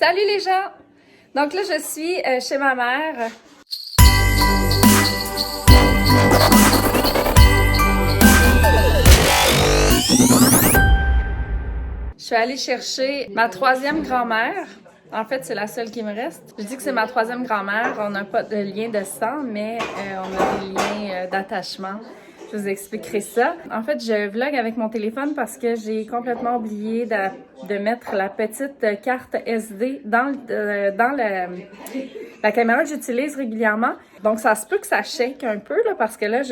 Salut les gens! Donc là, je suis chez ma mère. Je suis allée chercher ma troisième grand-mère. En fait, c'est la seule qui me reste. Je dis que c'est ma troisième grand-mère. On n'a pas de lien de sang, mais on a des liens d'attachement. Je vous expliquerai ça. En fait, je vlog avec mon téléphone parce que j'ai complètement oublié de mettre la petite carte SD dans la caméra que j'utilise régulièrement. Donc, ça se peut que ça shake un peu, là, parce que là,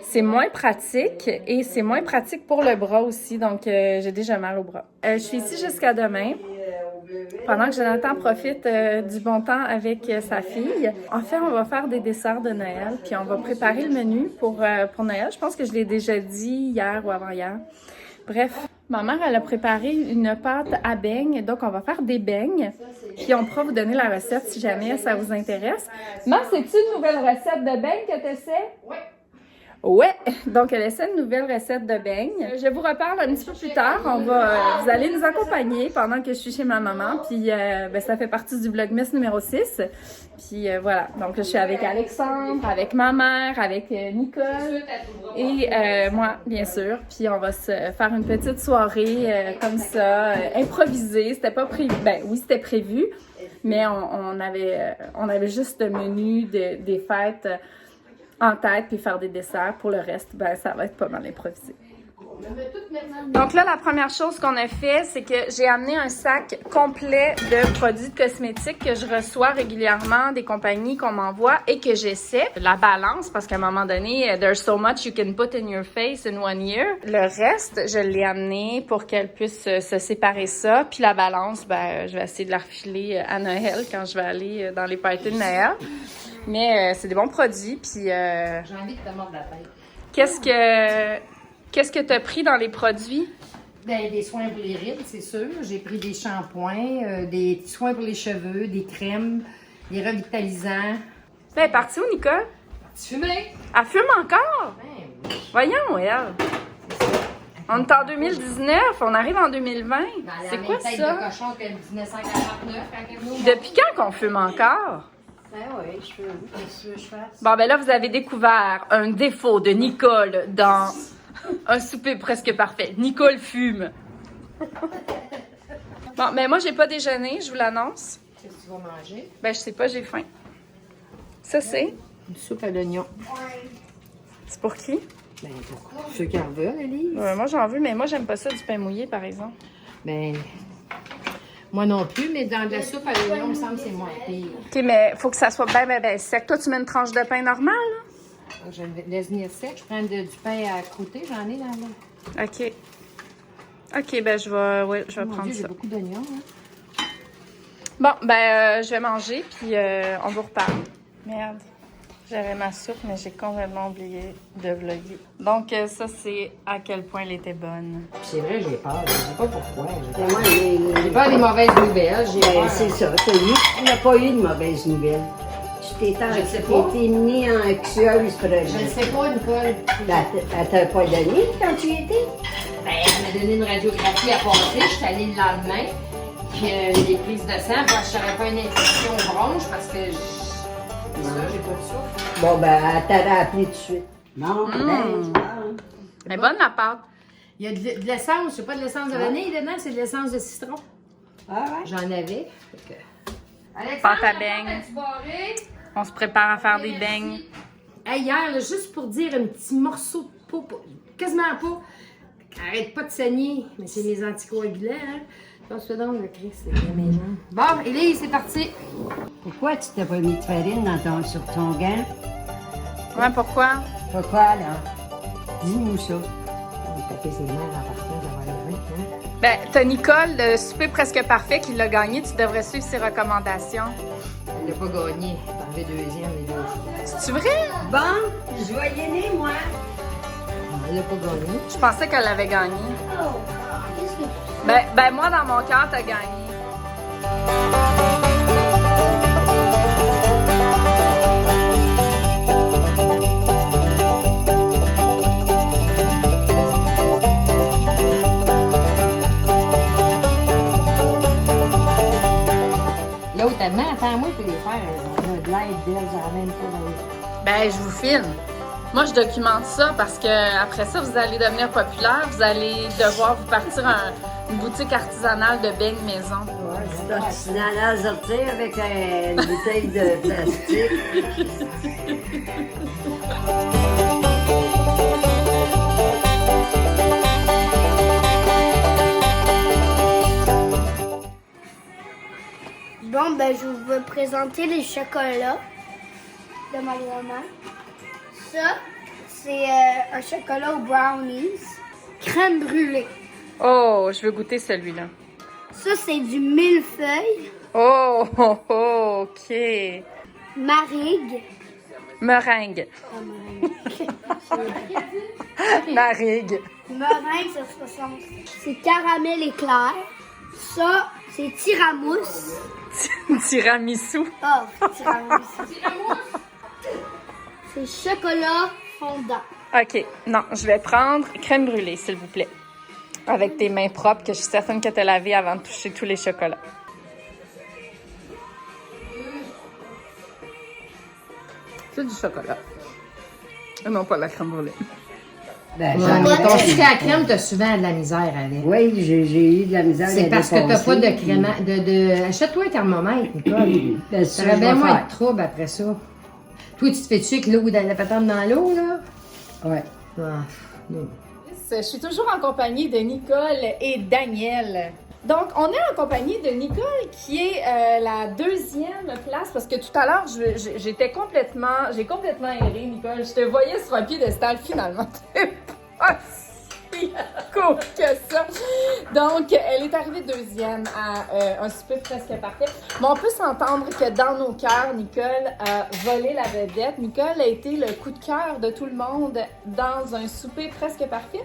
c'est moins pratique et c'est moins pratique pour le bras aussi. Donc, j'ai déjà mal au bras. Je suis ici jusqu'à demain. Pendant que Jonathan profite du bon temps avec sa fille. En fait, on va faire des desserts de Noël, puis on va préparer le menu pour Noël. Je pense que je l'ai déjà dit hier ou avant-hier. Bref, ma mère, elle a préparé une pâte à beignes, donc on va faire des beignes, puis on pourra vous donner la recette si jamais ça vous intéresse. Ma, c'est-tu une nouvelle recette de beignes que tu essaies? Oui. Ouais, donc elle essaie une nouvelle recette de beignes. Je vous reparle un petit peu plus tard. Vous allez nous accompagner pendant que je suis chez ma maman. Puis ça fait partie du Vlogmas numéro 6. Puis voilà, donc je suis avec Alexandre, avec ma mère, avec Nicole et moi, bien sûr. Puis on va se faire une petite soirée comme ça, improvisée. C'était pas prévu. Ben oui, c'était prévu, mais on avait juste le menu des fêtes en tête, puis faire des desserts. Pour le reste, ben ça va être pas mal improvisé. Donc là, la première chose qu'on a fait, c'est que j'ai amené un sac complet de produits cosmétiques que je reçois régulièrement des compagnies qu'on m'envoie et que j'essaie. La balance, parce qu'à un moment donné, there's so much you can put in your face in 1 year. Le reste, je l'ai amené pour qu'elle puisse se séparer ça. Puis la balance, ben je vais essayer de la refiler à Noël quand je vais aller dans les parties de Noël. Mais c'est des bons produits, puis... J'ai envie de te mordre la tête. Qu'est-ce que tu as pris dans les produits? Ben, des soins pour les rides, c'est sûr. J'ai pris des shampoings, des soins pour les cheveux, des crèmes, des revitalisants. Ben, elle est partie où, Nicole? Tu fumais? Elle fume encore? Ben oui. Voyons, elle. On est en 2019, on arrive en 2020. C'est quoi ça? Tête de cochon que 1949 quand elle est venue. Depuis quand qu'on fume encore? Ben oui, je fais. Qu'est-ce que je fasse? Bon, ben là, vous avez découvert un défaut de Nicole dans un souper presque parfait. Nicole fume. Bon, mais moi, j'ai pas déjeuné, je vous l'annonce. Qu'est-ce que tu vas manger? Ben, je sais pas, j'ai faim. Ça, c'est? Une soupe à l'oignon. C'est pour qui? Ben, pour ceux qui en veulent, Elise. Moi, j'en veux, mais moi, j'aime pas ça du pain mouillé, par exemple. Ben, moi non plus, mais dans de la soupe à l'oignon, il me semble que c'est moins pire. OK, mais faut que ça soit bien sec. Toi, tu mets une tranche de pain normal, là? Je le laisse venir sec. Je prends du pain à croûter. J'en ai dans le... OK. OK, ben je vais prendre Dieu, ça. j'ai beaucoup d'oignons. Hein? Bon, ben je vais manger, puis on vous reparle. Merde. J'avais ma soupe, mais j'ai complètement oublié de vlogger. Donc, ça, c'est à quel point elle était bonne. C'est vrai, j'ai peur. Je sais pas pourquoi. Moi, J'ai peur des mauvaises nouvelles. J'ai peur. c'est ça, t'as vu? Il n'y a pas eu de mauvaises nouvelles. Tu t'es sais pas. mis en anxieuse pour Je ne sais pas, Nicole. Elle t'a pas donné quand tu y étais? Ben, elle m'a donné une radiographie à passer. Je suis allée le lendemain. Puis les prises de sang, moi, je n'aurais pas une infection aux bronches parce que c'est ça, j'ai pas de souffle. Bon, ben, elle t'aurait appelé tout de suite. Non, Elle est bonne, la pâte. Il y a de l'essence, c'est pas de l'essence de vanille dedans, c'est de l'essence de citron. Ah ouais? J'en avais. Pâte à beignes. On se prépare à faire des beignes. Hey, hier, là, juste pour dire un petit morceau de peau, quasiment pas. Arrête pas de saigner, mais c'est les anticoagulants, hein. Passe-toi donc, le Christ, c'est bien maintenant. Bon, Élise, c'est parti. Pourquoi tu t'as pas mis de farine sur ton gant? Ouais, pourquoi? Pourquoi, là? Dis-nous ça. On va taper ses mains en partant, ça va aller vite, hein. Ben, t'as Nicole, le souper presque parfait, qui l'a gagné. Tu devrais suivre ses recommandations. Elle n'a pas gagné. Elle est arrivée deuxième les 2 fois. C'est vrai? Bon, joyeux né, moi. Elle n'a pas gagné. Je pensais qu'elle avait gagné. Oh, qu'est-ce que tu Ben, moi, dans mon cœur, t'as gagné. d'autres tellement. Attends-moi, je peux les faire. On a de l'aide d'elle, j'en ai même pas dans les... Ben, je vous filme. Moi, je documente ça parce que après ça, vous allez devenir populaire. Vous allez devoir vous partir une boutique artisanale de beignes maison. Ouais, c'est artisanal à sortir avec une bouteille de plastique. Bon, ben, je vais vous présenter les chocolats de ma grand-mère. Ça, c'est un chocolat aux brownies, crème brûlée. Oh, je veux goûter celui-là. Ça, c'est du millefeuille, Oh, oh, oh, OK. marigue. Meringue. Marigue. Meringue, c'est caramel éclair. Ça, c'est tiramousse. Tiramisu. Oh, tiramousse. C'est chocolat fondant. OK. Non, je vais prendre crème brûlée, s'il vous plaît. Avec tes mains propres, que je suis certaine que tu as lavé avant de toucher tous les chocolats. C'est du chocolat. Et non, pas la crème brûlée. Ben, Ouais, j'en mais ai ton pas. sucre à crème, t'as souvent de la misère avec. Oui, j'ai eu de la misère. C'est l'année parce que t'as pas de passée, crème. Achète-toi un thermomètre, Nicole. Ben, Ça ça, aurait je bien vais moins de faire. trouble après ça. Toi, tu te fais-tu avec l'eau, la patente dans l'eau, là? Ouais. Ah, non. Je suis toujours en compagnie de Nicole et Daniel. Donc, on est en compagnie de Nicole qui est la deuxième place parce que tout à l'heure, j'ai complètement erré, Nicole. Je te voyais sur un piédestal finalement. T'es pas si cool que ça. Donc, elle est arrivée deuxième à un souper presque parfait. Mais on peut s'entendre que dans nos cœurs, Nicole a volé la vedette. Nicole a été le coup de cœur de tout le monde dans un souper presque parfait.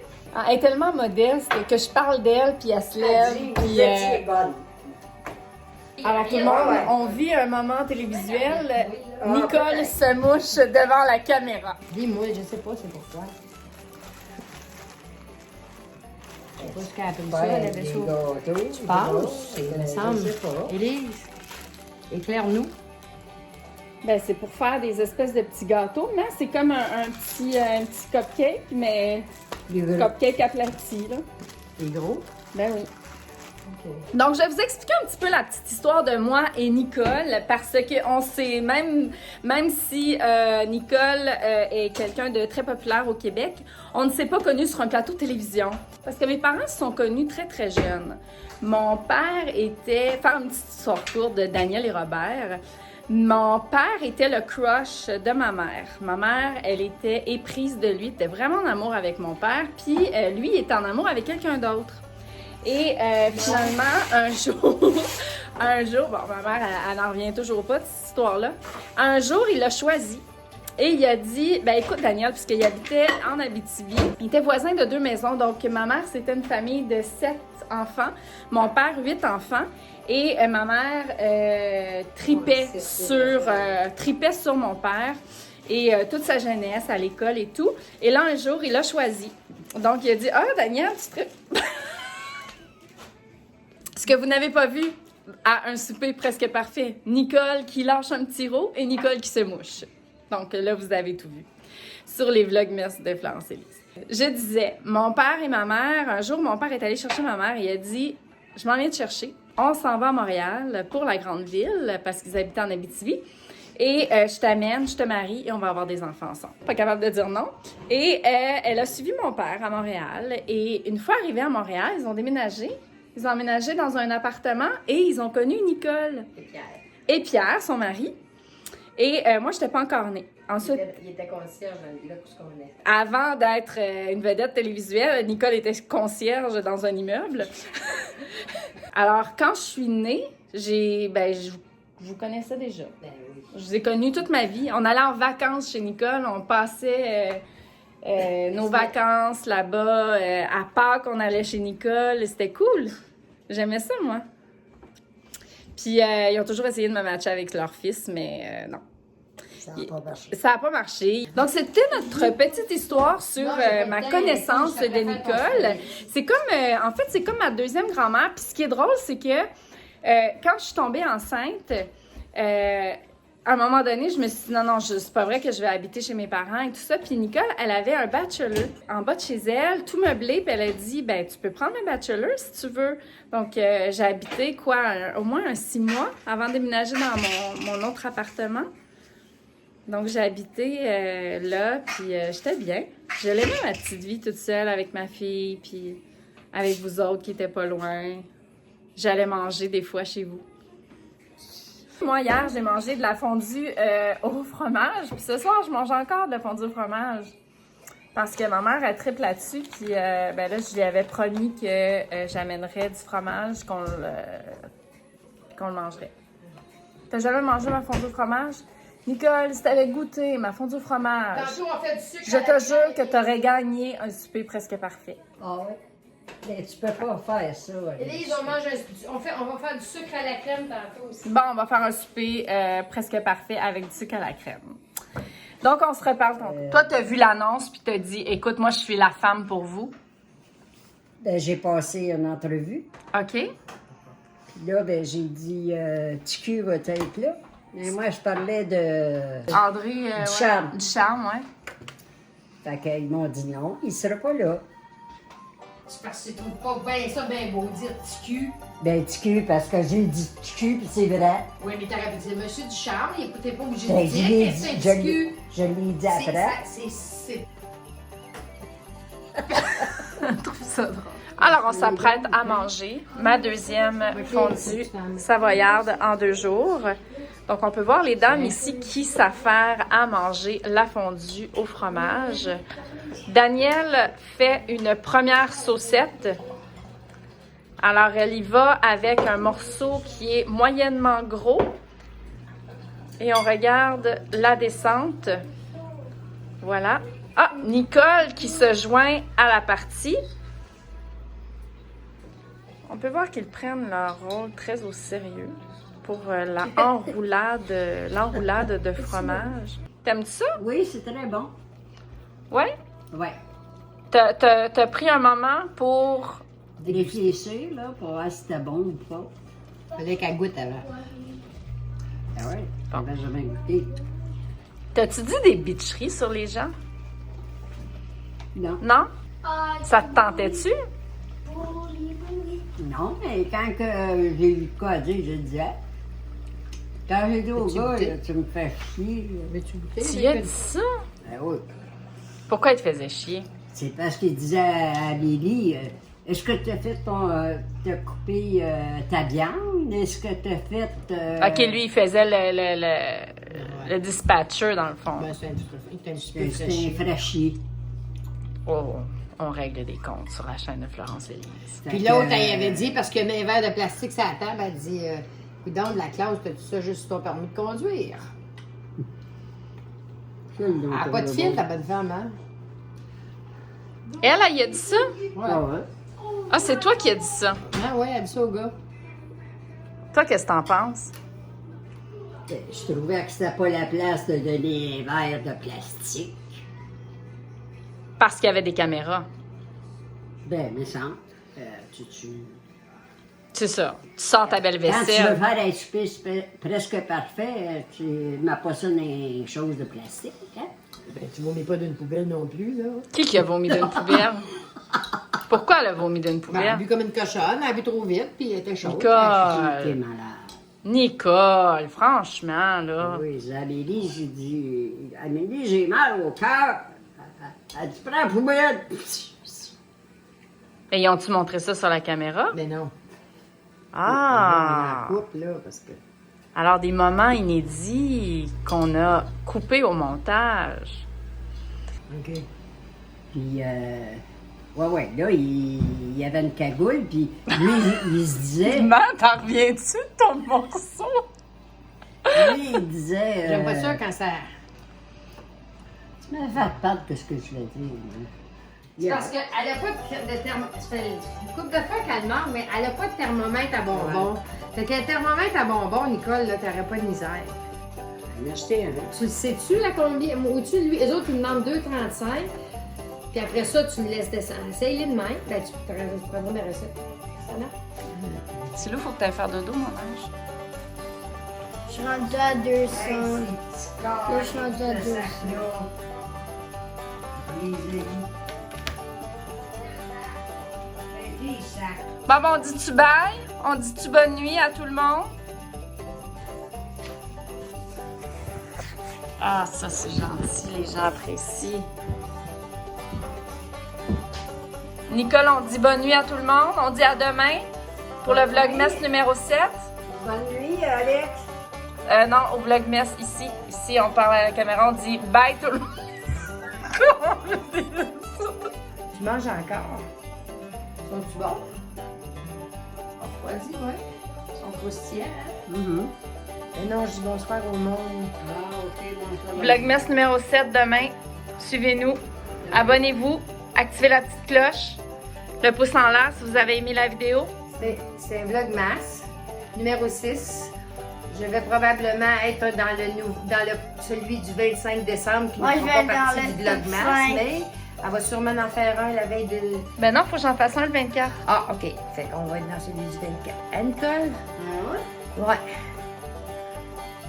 Elle est tellement modeste que je parle d'elle, puis elle se lève. Puis, alors tout le monde, on vit un moment télévisuel. Nicole se mouche devant la caméra. Dis-moi, je sais pas, c'est pourquoi. Je sais pas ce qu'elle appelle ça, elle avait ça. Tu penses? Il me semble. Élise, éclaire-nous. Ben, c'est pour faire des espèces de petits gâteaux, mais c'est comme un petit cupcake, mais cupcake aplati, là. C'est gros. Ben oui. Donc, je vais vous expliquer un petit peu la petite histoire de moi et Nicole, parce que on sait, même si Nicole est quelqu'un de très populaire au Québec, on ne s'est pas connus sur un plateau de télévision. Parce que mes parents se sont connus très, très jeunes. Mon père était... Faire une petite histoire courte de Daniel et Robert. Mon père était le crush de ma mère. Ma mère, elle était éprise de lui, était vraiment en amour avec mon père, puis lui, il était en amour avec quelqu'un d'autre. Et finalement, un jour, bon, ma mère, elle n'en revient toujours pas de cette histoire-là. Un jour, il l'a choisi et il a dit, ben écoute Daniel, puisqu'il habitait en Abitibi, il était voisin de 2 maisons, donc ma mère, c'était une famille de 7 enfants, mon père, 8 enfants, et ma mère tripait sur mon père et toute sa jeunesse à l'école et tout. Et là, un jour, il l'a choisi. Donc, il a dit, ah Daniel, tu tripes... Ce que vous n'avez pas vu à un souper presque parfait, Nicole qui lâche un petit rot et Nicole qui se mouche. Donc là, vous avez tout vu sur les Vlogmas de Florence Elise. Je disais, mon père et ma mère, un jour, mon père est allé chercher ma mère et il a dit, je m'en viens te chercher. On s'en va à Montréal pour la grande ville parce qu'ils habitaient en Abitibi. Et je t'amène, je te marie et on va avoir des enfants ensemble. Pas capable de dire non. Et elle a suivi mon père à Montréal. Et une fois arrivés à Montréal, ils ont déménagé. Ils ont emménagé dans un appartement et ils ont connu Nicole. Et Pierre, son mari. Et moi, je n'étais pas encore née. Ensuite, Il était concierge dans le village qu'on est. avant d'être une vedette télévisuelle, Nicole était concierge dans un immeuble. Alors, quand je suis née, je vous connaissais déjà. Ben oui. Je vous ai connus toute ma vie. On allait en vacances chez Nicole. On passait nos vacances là-bas. À Pâques, on allait chez Nicole. C'était cool. J'aimais ça, moi. Puis, ils ont toujours essayé de me matcher avec leur fils, mais non. Ça n'a pas marché. Ça n'a pas marché. Donc, c'était notre petite histoire sur ma connaissance de Nicole. C'est comme, en fait, c'est comme ma deuxième grand-mère. Puis, ce qui est drôle, c'est que Quand je suis tombée enceinte, à un moment donné, je me suis dit non, c'est pas vrai que je vais habiter chez mes parents et tout ça. Puis Nicole, elle avait un bachelor en bas de chez elle, tout meublé. Puis elle a dit, ben tu peux prendre un bachelor si tu veux. Donc j'ai habité au moins 6 mois avant de déménager dans mon autre appartement. Donc j'ai habité là, puis j'étais bien. Je l'aimais ma petite vie toute seule avec ma fille, puis avec vous autres qui étaient pas loin. J'allais manger des fois chez vous. Moi, hier, j'ai mangé de la fondue au fromage. Puis ce soir, je mange encore de la fondue au fromage. Parce que ma mère, elle triple là-dessus. Puis ben là, je lui avais promis que j'amènerais du fromage, qu'on le mangerait. T'as jamais mangé ma fondue au fromage? Nicole, si t'avais goûté ma fondue au fromage, Tantôt, on fait du sucre. je te jure que t'aurais gagné un souper presque parfait. Ah oui? Mais tu peux pas faire ça. Élise, on va faire du sucre à la crème tantôt aussi. Bon, on va faire un souper presque parfait avec du sucre à la crème. Donc, on se reparle tantôt. Toi, t'as vu l'annonce puis t'as dit, écoute, moi, je suis la femme pour vous. Ben, j'ai passé une entrevue. OK? Puis là, ben, j'ai dit, TQ va être là. Mais moi, je parlais de... André Ducharme. Ducharme, ouais. Fait qu'ils m'ont dit non, il sera pas là. C'est parce que tu trouves pas bien ça bien beau dire TQ. Ben, TQ, parce que j'ai dit TQ, puis c'est vrai. Oui, mais t'aurais pu dire Monsieur Ducharme, il n'était pas obligé Ben, de je dire l'ai que dit, c'est je TQ. l'ai- je l'ai dit après. C'est Je trouve ça drôle. Alors, on s'apprête à manger ma deuxième fondue savoyarde en 2 jours. Donc, on peut voir les dames ici qui s'affairent à manger la fondue au fromage. Danielle fait une première saucette. Alors, elle y va avec un morceau qui est moyennement gros. Et on regarde la descente. Voilà. Ah, Nicole qui se joint à la partie. On peut voir qu'ils prennent leur rôle très au sérieux pour l'enroulade de fromage. T'aimes-tu ça? Oui, c'est très bon. Ouais? Ouais. T'as pris un moment pour... Réfléchir, là, pour voir si c'était bon ou pas. Fallait qu'elle goûte avant. Ah ouais? On va jamais goûter. T'as-tu dit des bitcheries sur les gens? Non. Non? Ça te tentait-tu? Non, mais quand que j'ai eu quoi à dire, je disais. Quand j'ai dit au Veux-tu gars, goûter? là, tu me fais chier. Veux-tu goûter? Tu y as dit ça? Ben oui. Pourquoi il te faisait chier? C'est parce qu'il disait à Lily, est-ce que tu as fait t'as coupé ta viande? Est-ce que tu as fait... OK, lui, il faisait le dispatcher, dans le fond. Ben, c'est un petit peu que c'était un fraîchier. Oh, on règle des comptes sur la chaîne de Florence Élise. Puis l'autre, elle avait dit, parce que mes verres de plastique sur la table, elle dit coudonc de la classe, t'as-tu ça juste sur ton permis de conduire? Elle n'a pas de fil, ta bonne femme, hein? Elle y a dit ça? Ah ouais. Ah, c'est toi qui as dit ça. Ah ouais, elle dit ça au gars. Toi, qu'est-ce que t'en penses? Je trouvais que c'était pas la place de donner un verre de plastique. Parce qu'il y avait des caméras. Ben, mais ça, C'est ça. Tu sors ta belle quand tu veux vaisselle. faire un souper presque parfait, tu mets pas ça dans des choses de plastique, hein? Ben, tu vomis pas d'une poubelle non plus, là. Qui a vomi d'une poubelle? Pourquoi elle a vomi d'une Ben, elle a poubelle? bu comme une cochonne, elle a bu trop vite, puis elle était chaude. T'es Nicole! malade. Nicole, franchement, là. Oui, Amélie, j'ai dit, Amélie, j'ai mal au cœur. Elle dit, prends la poubelle. Et ils ont-tu montré ça sur la caméra? Mais non. Ah! On la coupe, là, parce que... Alors, des moments inédits qu'on a coupés au montage. OK. Puis, ouais, là, il y avait une cagoule, puis lui, il se disait, Maman, t'en reviens-tu de ton morceau? lui, il disait... J'aime pas ça quand ça... Tu m'as fait perdre que ce que je l'ai dit. Hein. C'est parce qu'elle n'a pas de thermomètre. Ça fait une couple de fois qu'elle demande, mais elle n'a pas de thermomètre à bonbons. Fait qu'un thermomètre à bonbons, Nicole, là, t'aurais pas de misère. On a acheté un. Tu le sais-tu, la combien? Au-dessus de lui, eux autres, ils me demandent 2,35. Puis après ça, tu le laisses descendre. Essaye-les de même. Ben, tu prendras des recettes. Ça va? Silou, faut que tu ailles faire dodo, mon ange. Je suis rendue à 200. Là, je suis rendue à 200. Bon, on dit-tu bye? On dit-tu bonne nuit à tout le monde? Ah, ça, c'est gentil. Les gens apprécient. Nicole, on dit bonne nuit à tout le monde. On dit à demain pour le Vlogmas numéro 7. Bonne nuit, Alex. Non, au Vlogmas, ici. Ici, on parle à la caméra, on dit bye tout le monde. Comment on dit ça? Tu manges encore? Sont-tu bons? Refroidis, ouais. Ils sont croustillants, hein? Mais non, je dis bonsoir au monde. Ah, ok, bonsoir. Vlogmas numéro 7 demain. Suivez-nous. Abonnez-vous. Activez la petite cloche. Le pouce en l'air si vous avez aimé la vidéo. C'est Vlogmas, numéro 6. Je vais probablement être dans celui du 25 décembre qui Moi, ne je fera vais pas être partie dans du le Vlogmas, top 5. mais elle va sûrement en faire un la veille de... Ben non, faut que j'en fasse un le 24. Ah, OK. Fait qu'on va être dans celui du 24. Anne-Nicole? Ah ouais? Ouais.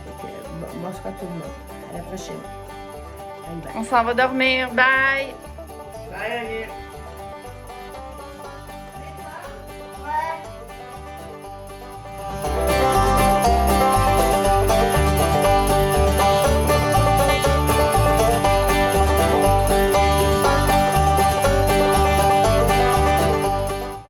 Fait que, bonsoir tout le monde. À la prochaine. Bye bye. On s'en va dormir. Bye! Bye, Alex.